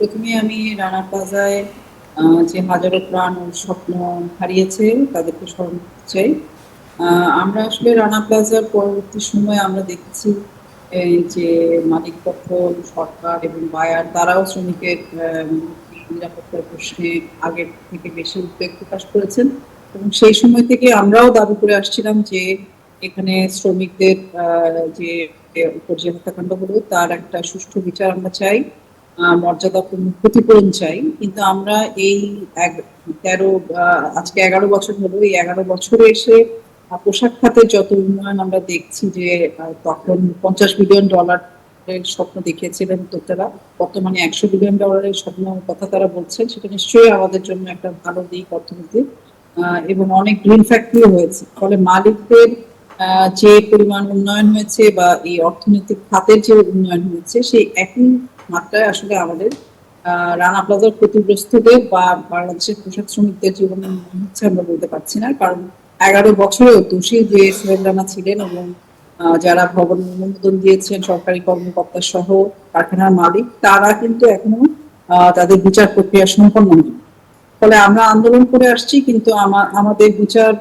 প্রথমে আমি রানা প্লাজায় যে হাজারো প্রাণ ও স্বপ্ন হারিয়েছে তাদেরকে স্মরণ করতে চাই। আমরা আসলে রানা প্লাজার পরবর্তী সময়ে আমরা দেখেছি যে মালিকপক্ষ, সরকার এবং বায়ার তারাও শ্রমিকের নিরাপত্তার প্রশ্নে আগের থেকে বেশি উদ্বেগ প্রকাশ করেছেন এবং সেই সময় থেকে আমরাও দাবি করে আসছিলাম যে এখানে শ্রমিকদের যে উপর যে হত্যাকাণ্ড হলো তার একটা সুষ্ঠু বিচার আমরা চাই, মর্যাদাপূর্ণ ক্ষতিপূরণ চাই। কিন্তু আমরা এই 13 আজকে 11 বছর হলো, এই 11 বছরে এসে পোশাক খাতের যত উন্নয়ন আমরা দেখছি যে তখন $50 বিলিয়ন স্বপ্ন দেখিয়েছিলেন উদ্যোক্তারা, বর্তমানে $100 বিলিয়ন স্বপ্ন কথা তারা বলছেন। সেটা নিশ্চয়ই আমাদের জন্য একটা ভালো দিক অর্থনীতির, এবং অনেক গ্রিন ফ্যাক্টরিও হয়েছে। ফলে মালিকদের যে পরিমাণ উন্নয়ন হয়েছে বা এই অর্থনৈতিক খাতের যে উন্নয়ন হয়েছে সেই একই মাত্রায় আসলে আমাদের রানা প্লাজার ক্ষতিগ্রস্তদের বা বাংলাদেশের পোশাক শ্রমিকদের জীবন হচ্ছে আমরা বলতে পারছি না। কারণ 11 বছরেও দোষী যে সোহেল রানা ছিলেন এবং যারা ভবন অনুমোদন দিয়েছেন সরকারি কর্মকর্তা সহ কারখানার মালিক, তারা কিন্তু এখনো তাদের বিচার প্রক্রিয়া সম্পন্ন হয়নি। ফলে আমরা আন্দোলন করে আসছি, কিন্তু আমাদের বিচার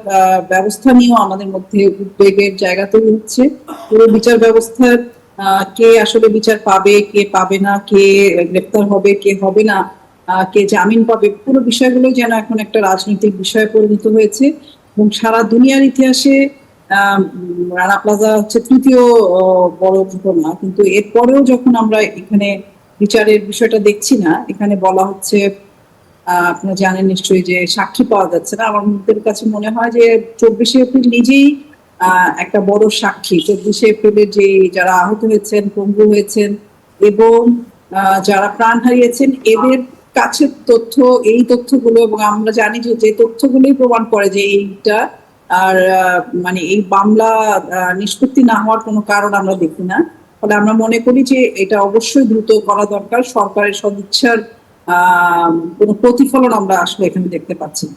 ব্যবস্থা নিয়েও আমাদের মধ্যে উদ্বেগের জায়গা তৈরি হচ্ছে। পুরো বিচার ব্যবস্থার কে আসলে বিচার পাবে, কে পাবে না, কে গ্রেপ্তার হবে, কে হবে না, কে জামিন পাবে, পুরো বিষয়গুলো যেন এখন একটা রাজনৈতিক বিষয়ে পরিণত হয়েছে। এবং সারা দুনিয়ার ইতিহাসে রানা প্লাজা হচ্ছে তৃতীয় বড় ঘটনা, কিন্তু এরপরেও যখন আমরা এখানে বিচারের বিষয়টা দেখছি না, এখানে বলা হচ্ছে আপনারা জানেন নিশ্চয়ই যে সাক্ষী পাওয়া যাচ্ছে না। আমাদের কাছে মনে হয় যে 24শে এপ্রিল নিজেই একটা বড় সাক্ষী। 24শে এপ্রিলের যে যারা আহত হয়েছেন, পঙ্গু হয়েছেন এবং যারা প্রাণ হারিয়েছেন, এদের কাছে তথ্য, এই তথ্যগুলো, এবং আমরা জানি যে যে তথ্যগুলোই প্রমাণ করে যে এইটা আর মানে এই মামলা নিষ্পত্তি না হওয়ার কোনো কারণ আমরা দেখি না। ফলে আমরা মনে করি যে এটা অবশ্যই দ্রুত করা দরকার। সরকারের সদিচ্ছার কোনো প্রতিফলন আমরা আসলে এখানে দেখতে পাচ্ছি না।